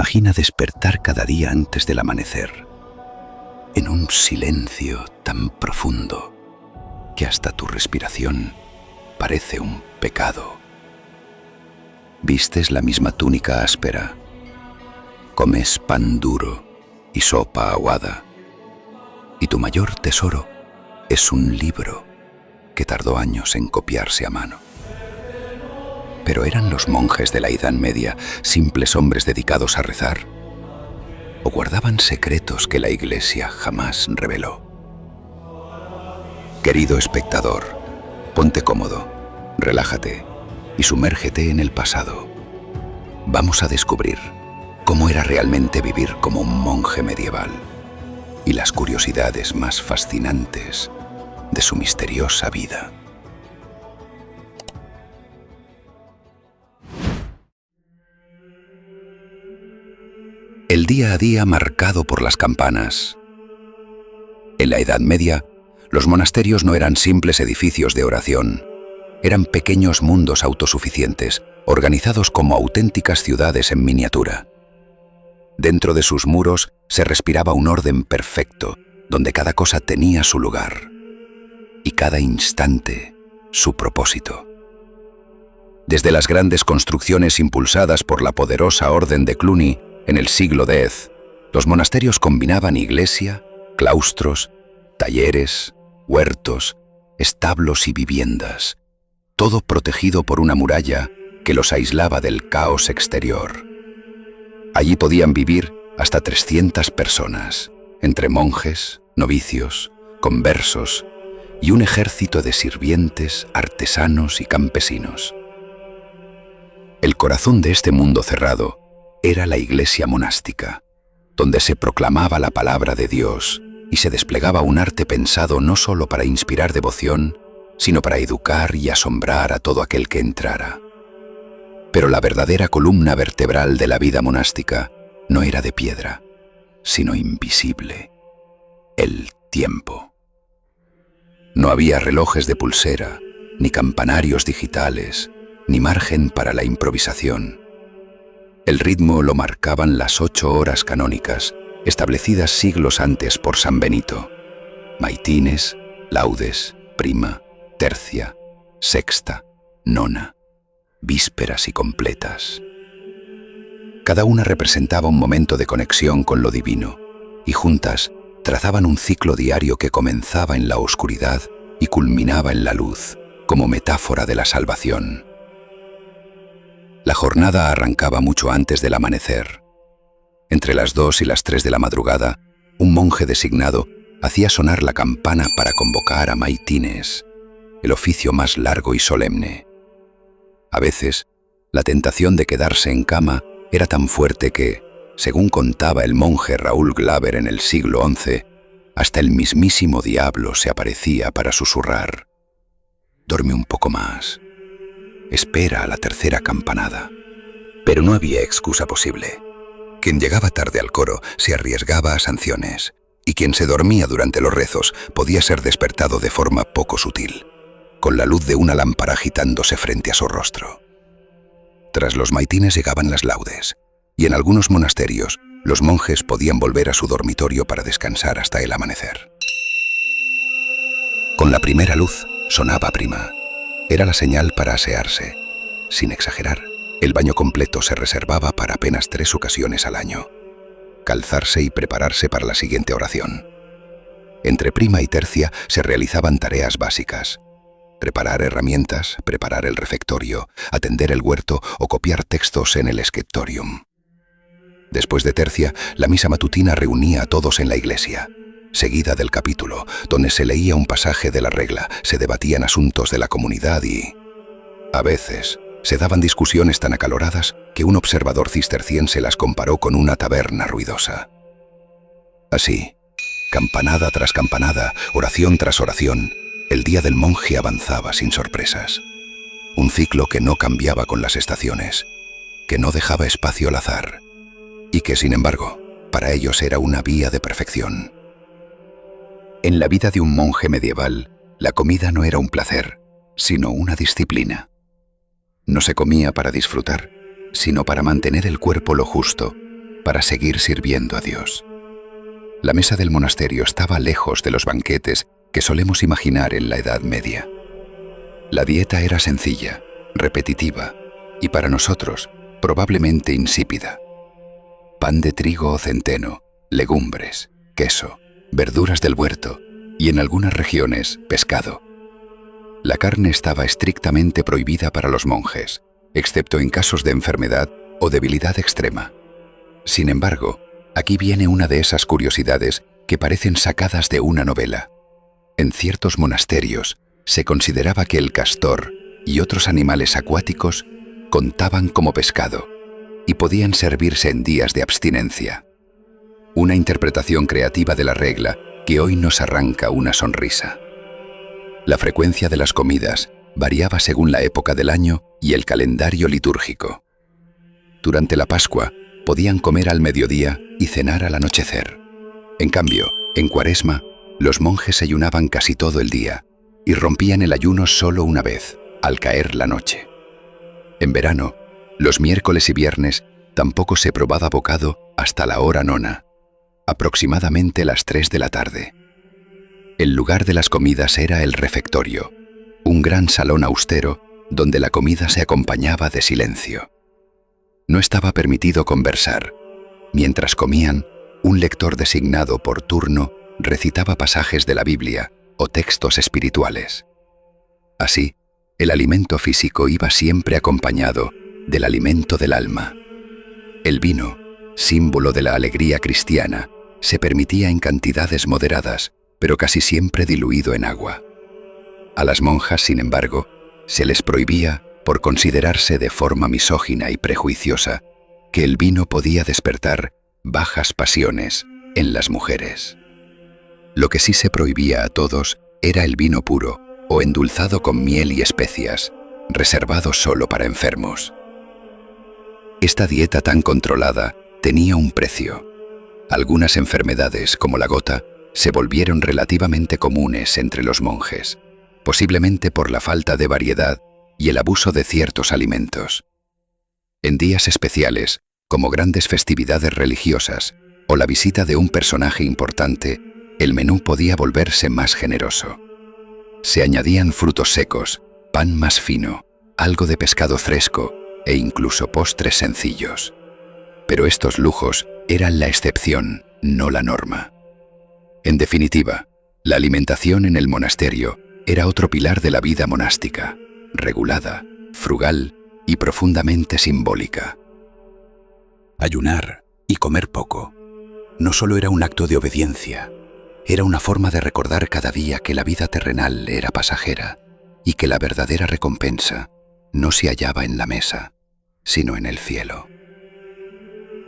Imagina despertar cada día antes del amanecer, en un silencio tan profundo que hasta tu respiración parece un pecado. Vistes la misma túnica áspera, comes pan duro y sopa aguada, y tu mayor tesoro es un libro que tardó años en copiarse a mano. ¿Pero eran los monjes de la Edad Media simples hombres dedicados a rezar? ¿O guardaban secretos que la Iglesia jamás reveló? Querido espectador, ponte cómodo, relájate y sumérgete en el pasado. Vamos a descubrir cómo era realmente vivir como un monje medieval y las curiosidades más fascinantes de su misteriosa vida. El día a día marcado por las campanas. En la Edad Media, los monasterios no eran simples edificios de oración, eran pequeños mundos autosuficientes, organizados como auténticas ciudades en miniatura. Dentro de sus muros se respiraba un orden perfecto, donde cada cosa tenía su lugar y cada instante su propósito. Desde las grandes construcciones impulsadas por la poderosa Orden de Cluny en el siglo X, los monasterios combinaban iglesia, claustros, talleres, huertos, establos y viviendas, todo protegido por una muralla que los aislaba del caos exterior. Allí podían vivir hasta 300 personas, entre monjes, novicios, conversos y un ejército de sirvientes, artesanos y campesinos. El corazón de este mundo cerrado era la iglesia monástica, donde se proclamaba la palabra de Dios y se desplegaba un arte pensado no solo para inspirar devoción, sino para educar y asombrar a todo aquel que entrara. Pero la verdadera columna vertebral de la vida monástica no era de piedra, sino invisible: el tiempo. No había relojes de pulsera, ni campanarios digitales, ni margen para la improvisación. El ritmo lo marcaban las 8 horas canónicas, establecidas siglos antes por San Benito: maitines, laudes, prima, tercia, sexta, nona, vísperas y completas. Cada una representaba un momento de conexión con lo divino, y juntas trazaban un ciclo diario que comenzaba en la oscuridad y culminaba en la luz, como metáfora de la salvación. La jornada arrancaba mucho antes del amanecer. Entre las 2 y las 3 de la madrugada, un monje designado hacía sonar la campana para convocar a maitines, el oficio más largo y solemne. A veces, la tentación de quedarse en cama era tan fuerte que, según contaba el monje Raúl Glaber en el siglo XI, hasta el mismísimo diablo se aparecía para susurrar: «Duerme un poco más. Espera a la tercera campanada». Pero no había excusa posible. Quien llegaba tarde al coro se arriesgaba a sanciones, y quien se dormía durante los rezos podía ser despertado de forma poco sutil, con la luz de una lámpara agitándose frente a su rostro. Tras los maitines llegaban las laudes, y en algunos monasterios los monjes podían volver a su dormitorio para descansar hasta el amanecer. Con la primera luz sonaba prima. Era la señal para asearse. Sin exagerar, el baño completo se reservaba para apenas 3 ocasiones al año: calzarse y prepararse para la siguiente oración. Entre prima y tercia se realizaban tareas básicas: preparar herramientas, preparar el refectorio, atender el huerto o copiar textos en el scriptorium. Después de tercia, la misa matutina reunía a todos en la iglesia, seguida del capítulo, donde se leía un pasaje de la regla, se debatían asuntos de la comunidad y, a veces, se daban discusiones tan acaloradas que un observador cisterciense las comparó con una taberna ruidosa. Así, campanada tras campanada, oración tras oración, el día del monje avanzaba sin sorpresas. Un ciclo que no cambiaba con las estaciones, que no dejaba espacio al azar, y que, sin embargo, para ellos era una vía de perfección. En la vida de un monje medieval, la comida no era un placer, sino una disciplina. No se comía para disfrutar, sino para mantener el cuerpo lo justo, para seguir sirviendo a Dios. La mesa del monasterio estaba lejos de los banquetes que solemos imaginar en la Edad Media. La dieta era sencilla, repetitiva y para nosotros probablemente insípida. Pan de trigo o centeno, legumbres, queso, verduras del huerto y en algunas regiones pescado. La carne estaba estrictamente prohibida para los monjes, excepto en casos de enfermedad o debilidad extrema. Sin embargo, aquí viene una de esas curiosidades que parecen sacadas de una novela. En ciertos monasterios se consideraba que el castor y otros animales acuáticos contaban como pescado y podían servirse en días de abstinencia. Una interpretación creativa de la regla que hoy nos arranca una sonrisa. La frecuencia de las comidas variaba según la época del año y el calendario litúrgico. Durante la Pascua podían comer al mediodía y cenar al anochecer. En cambio, en Cuaresma, los monjes ayunaban casi todo el día y rompían el ayuno solo una vez, al caer la noche. En verano, los miércoles y viernes tampoco se probaba bocado hasta la hora nona, aproximadamente las 3 de la tarde. El lugar de las comidas era el refectorio, un gran salón austero donde la comida se acompañaba de silencio. No estaba permitido conversar. Mientras comían, un lector designado por turno recitaba pasajes de la Biblia o textos espirituales. Así, el alimento físico iba siempre acompañado del alimento del alma. El vino, símbolo de la alegría cristiana, se permitía en cantidades moderadas, pero casi siempre diluido en agua. A las monjas, sin embargo, se les prohibía, por considerarse de forma misógina y prejuiciosa, que el vino podía despertar bajas pasiones en las mujeres. Lo que sí se prohibía a todos era el vino puro o endulzado con miel y especias, reservado solo para enfermos. Esta dieta tan controlada tenía un precio. Algunas enfermedades, como la gota, se volvieron relativamente comunes entre los monjes, posiblemente por la falta de variedad y el abuso de ciertos alimentos. En días especiales, como grandes festividades religiosas o la visita de un personaje importante, el menú podía volverse más generoso. Se añadían frutos secos, pan más fino, algo de pescado fresco e incluso postres sencillos. Pero estos lujos eran la excepción, no la norma. En definitiva, la alimentación en el monasterio era otro pilar de la vida monástica, regulada, frugal y profundamente simbólica. Ayunar y comer poco no solo era un acto de obediencia, era una forma de recordar cada día que la vida terrenal era pasajera y que la verdadera recompensa no se hallaba en la mesa, sino en el cielo.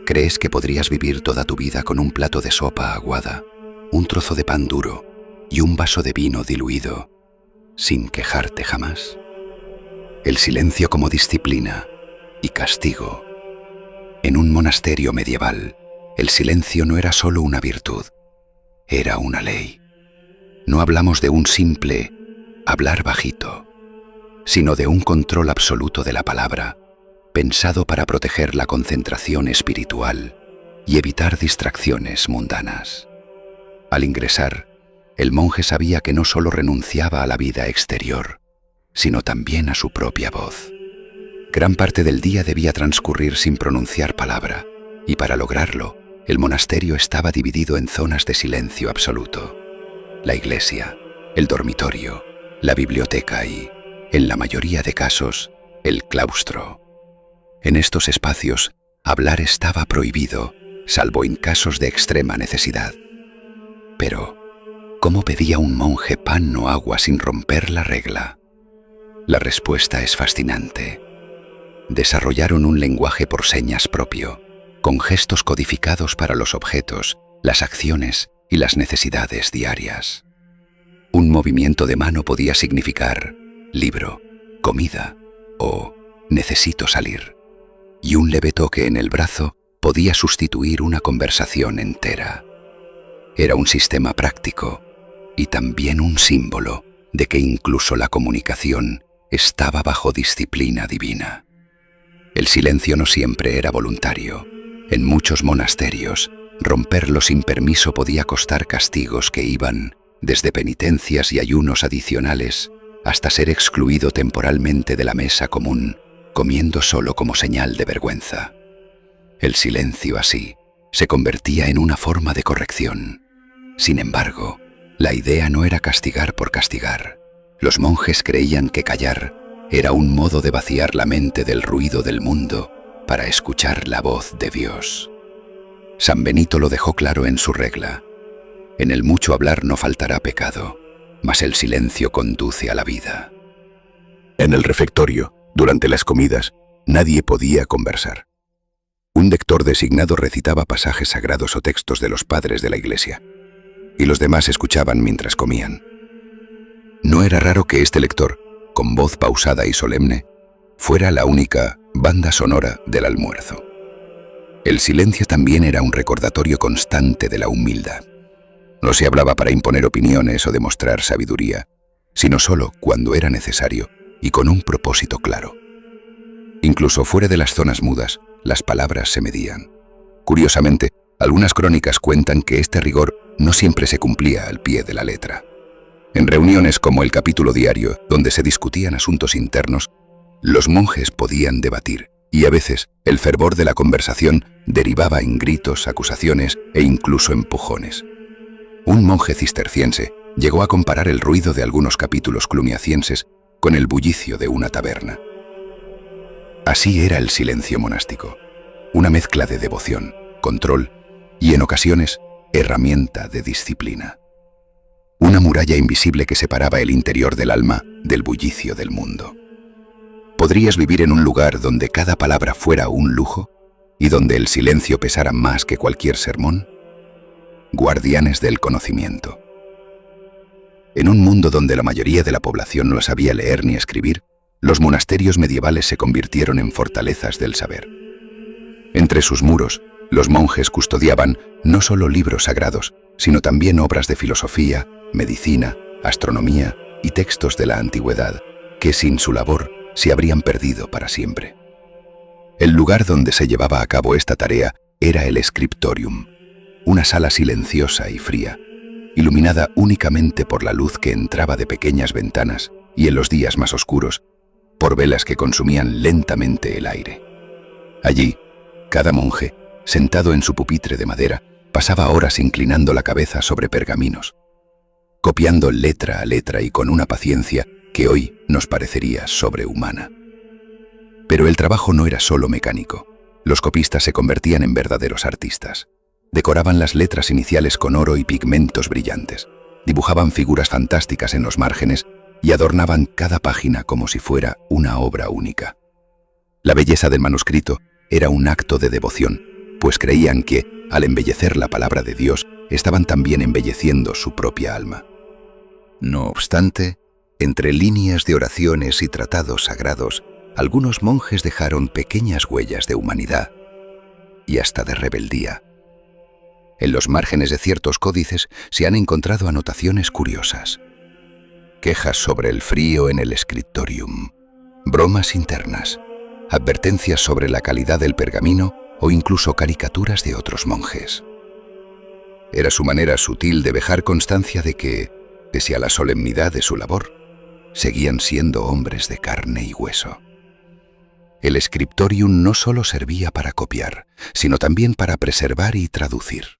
¿Crees que podrías vivir toda tu vida con un plato de sopa aguada, un trozo de pan duro y un vaso de vino diluido, sin quejarte jamás? El silencio como disciplina y castigo. En un monasterio medieval, el silencio no era solo una virtud, era una ley. No hablamos de un simple hablar bajito, sino de un control absoluto de la palabra, pensado para proteger la concentración espiritual y evitar distracciones mundanas. Al ingresar, el monje sabía que no solo renunciaba a la vida exterior, sino también a su propia voz. Gran parte del día debía transcurrir sin pronunciar palabra, y para lograrlo, el monasterio estaba dividido en zonas de silencio absoluto. La iglesia, el dormitorio, la biblioteca y, en la mayoría de casos, el claustro. En estos espacios, hablar estaba prohibido, salvo en casos de extrema necesidad. Pero, ¿cómo pedía un monje pan o agua sin romper la regla? La respuesta es fascinante. Desarrollaron un lenguaje por señas propio, con gestos codificados para los objetos, las acciones y las necesidades diarias. Un movimiento de mano podía significar libro, comida o necesito salir. Y un leve toque en el brazo podía sustituir una conversación entera. Era un sistema práctico y también un símbolo de que incluso la comunicación estaba bajo disciplina divina. El silencio no siempre era voluntario. En muchos monasterios, romperlo sin permiso podía costar castigos que iban desde penitencias y ayunos adicionales hasta ser excluido temporalmente de la mesa común, comiendo solo como señal de vergüenza. El silencio así se convertía en una forma de corrección. Sin embargo, la idea no era castigar por castigar. Los monjes creían que callar era un modo de vaciar la mente del ruido del mundo para escuchar la voz de Dios. San Benito lo dejó claro en su regla: en el mucho hablar no faltará pecado, mas el silencio conduce a la vida. En el refectorio, durante las comidas, nadie podía conversar. Un lector designado recitaba pasajes sagrados o textos de los padres de la iglesia, y los demás escuchaban mientras comían. No era raro que este lector, con voz pausada y solemne, fuera la única banda sonora del almuerzo. El silencio también era un recordatorio constante de la humildad. No se hablaba para imponer opiniones o demostrar sabiduría, sino solo cuando era necesario y con un propósito claro. Incluso fuera de las zonas mudas, las palabras se medían. Curiosamente, algunas crónicas cuentan que este rigor no siempre se cumplía al pie de la letra. En reuniones como el capítulo diario, donde se discutían asuntos internos, los monjes podían debatir, y a veces el fervor de la conversación derivaba en gritos, acusaciones e incluso empujones. Un monje cisterciense llegó a comparar el ruido de algunos capítulos cluniacienses con el bullicio de una taberna. Así era el silencio monástico, una mezcla de devoción, control y, en ocasiones, herramienta de disciplina. Una muralla invisible que separaba el interior del alma del bullicio del mundo. ¿Podrías vivir en un lugar donde cada palabra fuera un lujo y donde el silencio pesara más que cualquier sermón? Guardianes del conocimiento. En un mundo donde la mayoría de la población no sabía leer ni escribir, los monasterios medievales se convirtieron en fortalezas del saber. Entre sus muros, los monjes custodiaban no solo libros sagrados, sino también obras de filosofía, medicina, astronomía y textos de la antigüedad, que sin su labor se habrían perdido para siempre. El lugar donde se llevaba a cabo esta tarea era el scriptorium, una sala silenciosa y fría, iluminada únicamente por la luz que entraba de pequeñas ventanas y, en los días más oscuros, por velas que consumían lentamente el aire. Allí, cada monje, sentado en su pupitre de madera, pasaba horas inclinando la cabeza sobre pergaminos, copiando letra a letra y con una paciencia que hoy nos parecería sobrehumana. Pero el trabajo no era solo mecánico. Los copistas se convertían en verdaderos artistas. Decoraban las letras iniciales con oro y pigmentos brillantes, dibujaban figuras fantásticas en los márgenes y adornaban cada página como si fuera una obra única. La belleza del manuscrito era un acto de devoción, pues creían que, al embellecer la palabra de Dios, estaban también embelleciendo su propia alma. No obstante, entre líneas de oraciones y tratados sagrados, algunos monjes dejaron pequeñas huellas de humanidad y hasta de rebeldía. En los márgenes de ciertos códices se han encontrado anotaciones curiosas. Quejas sobre el frío en el scriptorium, bromas internas, advertencias sobre la calidad del pergamino o incluso caricaturas de otros monjes. Era su manera sutil de dejar constancia de que, pese a la solemnidad de su labor, seguían siendo hombres de carne y hueso. El scriptorium no solo servía para copiar, sino también para preservar y traducir.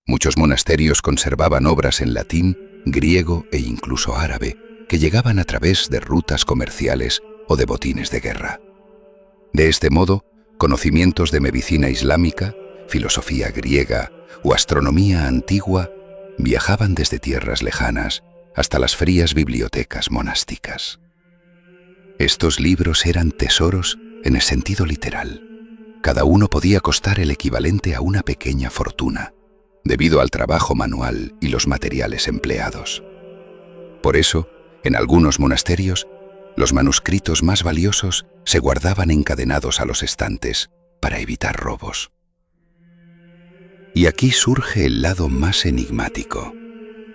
Muchos monasterios conservaban obras en latín, griego e incluso árabe, que llegaban a través de rutas comerciales o de botines de guerra. De este modo, conocimientos de medicina islámica, filosofía griega o astronomía antigua viajaban desde tierras lejanas hasta las frías bibliotecas monásticas. Estos libros eran tesoros en el sentido literal. Cada uno podía costar el equivalente a una pequeña fortuna, debido al trabajo manual y los materiales empleados. Por eso, en algunos monasterios, los manuscritos más valiosos se guardaban encadenados a los estantes para evitar robos. Y aquí surge el lado más enigmático.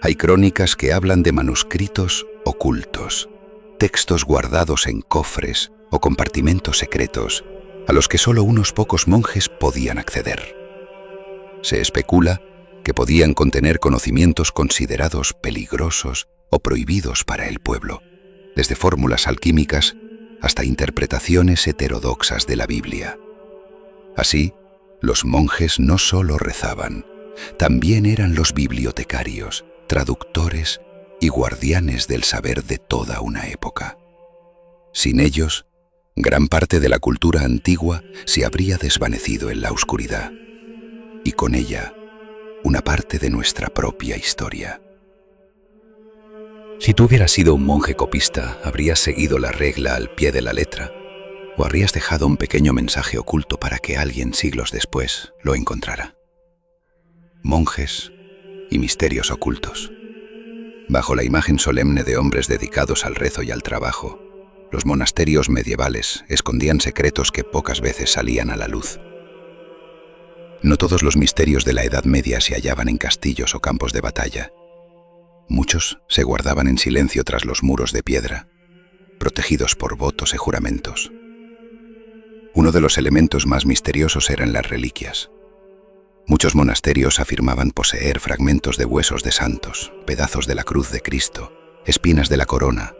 Hay crónicas que hablan de manuscritos ocultos, textos guardados en cofres o compartimentos secretos, a los que solo unos pocos monjes podían acceder. Se especula que podían contener conocimientos considerados peligrosos o prohibidos para el pueblo, desde fórmulas alquímicas hasta interpretaciones heterodoxas de la Biblia. Así, los monjes no solo rezaban, también eran los bibliotecarios, traductores y guardianes del saber de toda una época. Sin ellos, gran parte de la cultura antigua se habría desvanecido en la oscuridad, y con ella, una parte de nuestra propia historia. Si tú hubieras sido un monje copista, ¿habrías seguido la regla al pie de la letra? ¿O habrías dejado un pequeño mensaje oculto para que alguien siglos después lo encontrara? Monjes y misterios ocultos. Bajo la imagen solemne de hombres dedicados al rezo y al trabajo, los monasterios medievales escondían secretos que pocas veces salían a la luz. No todos los misterios de la Edad Media se hallaban en castillos o campos de batalla. Muchos se guardaban en silencio tras los muros de piedra, protegidos por votos y juramentos. Uno de los elementos más misteriosos eran las reliquias. Muchos monasterios afirmaban poseer fragmentos de huesos de santos, pedazos de la cruz de Cristo, espinas de la corona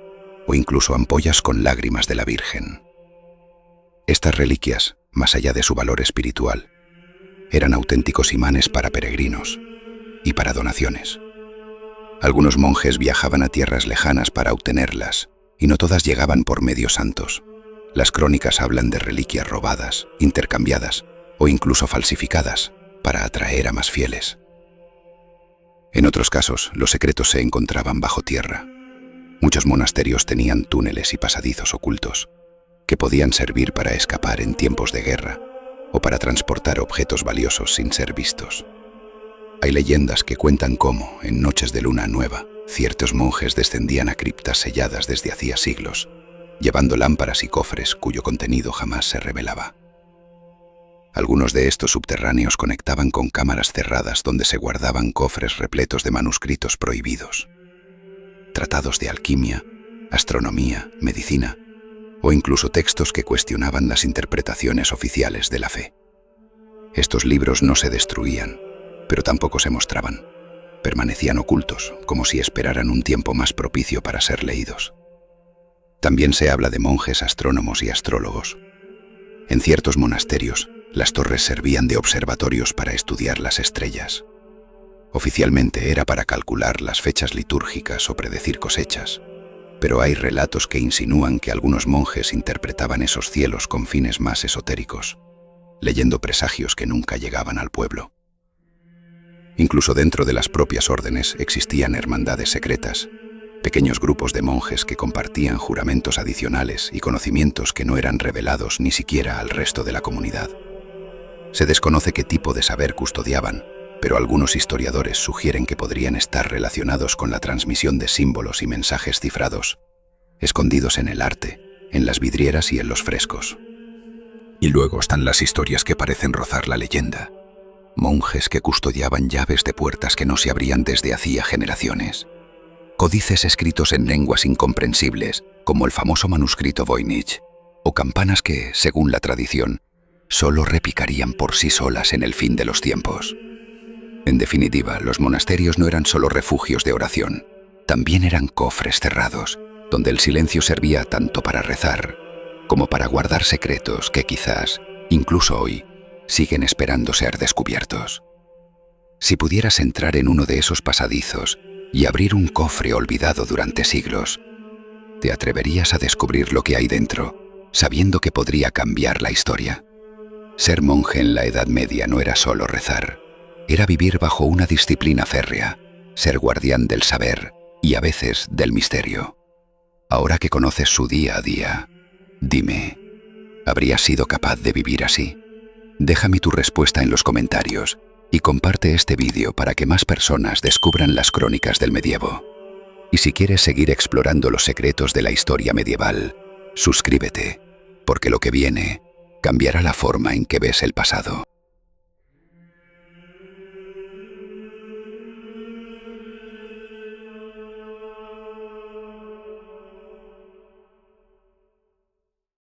o incluso ampollas con lágrimas de la Virgen. Estas reliquias, más allá de su valor espiritual, eran auténticos imanes para peregrinos y para donaciones. Algunos monjes viajaban a tierras lejanas para obtenerlas, y no todas llegaban por medios santos. Las crónicas hablan de reliquias robadas, intercambiadas o incluso falsificadas para atraer a más fieles. En otros casos, los secretos se encontraban bajo tierra. Muchos monasterios tenían túneles y pasadizos ocultos, que podían servir para escapar en tiempos de guerra o para transportar objetos valiosos sin ser vistos. Hay leyendas que cuentan cómo, en noches de luna nueva, ciertos monjes descendían a criptas selladas desde hacía siglos, llevando lámparas y cofres cuyo contenido jamás se revelaba. Algunos de estos subterráneos conectaban con cámaras cerradas donde se guardaban cofres repletos de manuscritos prohibidos, tratados de alquimia, astronomía, medicina o incluso textos que cuestionaban las interpretaciones oficiales de la fe. Estos libros no se destruían, pero tampoco se mostraban. Permanecían ocultos, como si esperaran un tiempo más propicio para ser leídos. También se habla de monjes astrónomos y astrólogos. En ciertos monasterios, las torres servían de observatorios para estudiar las estrellas. Oficialmente era para calcular las fechas litúrgicas o predecir cosechas, pero hay relatos que insinúan que algunos monjes interpretaban esos cielos con fines más esotéricos, leyendo presagios que nunca llegaban al pueblo. Incluso dentro de las propias órdenes existían hermandades secretas, pequeños grupos de monjes que compartían juramentos adicionales y conocimientos que no eran revelados ni siquiera al resto de la comunidad. Se desconoce qué tipo de saber custodiaban, pero algunos historiadores sugieren que podrían estar relacionados con la transmisión de símbolos y mensajes cifrados, escondidos en el arte, en las vidrieras y en los frescos. Y luego están las historias que parecen rozar la leyenda. Monjes que custodiaban llaves de puertas que no se abrían desde hacía generaciones. Códices escritos en lenguas incomprensibles, como el famoso manuscrito Voynich, o campanas que, según la tradición, solo repicarían por sí solas en el fin de los tiempos. En definitiva, los monasterios no eran solo refugios de oración, también eran cofres cerrados, donde el silencio servía tanto para rezar como para guardar secretos que quizás, incluso hoy, siguen esperando ser descubiertos. Si pudieras entrar en uno de esos pasadizos y abrir un cofre olvidado durante siglos, ¿te atreverías a descubrir lo que hay dentro, sabiendo que podría cambiar la historia? Ser monje en la Edad Media no era solo rezar, era vivir bajo una disciplina férrea, ser guardián del saber y a veces del misterio. Ahora que conoces su día a día, dime, ¿habrías sido capaz de vivir así? Déjame tu respuesta en los comentarios y comparte este vídeo para que más personas descubran las crónicas del medievo. Y si quieres seguir explorando los secretos de la historia medieval, suscríbete, porque lo que viene cambiará la forma en que ves el pasado.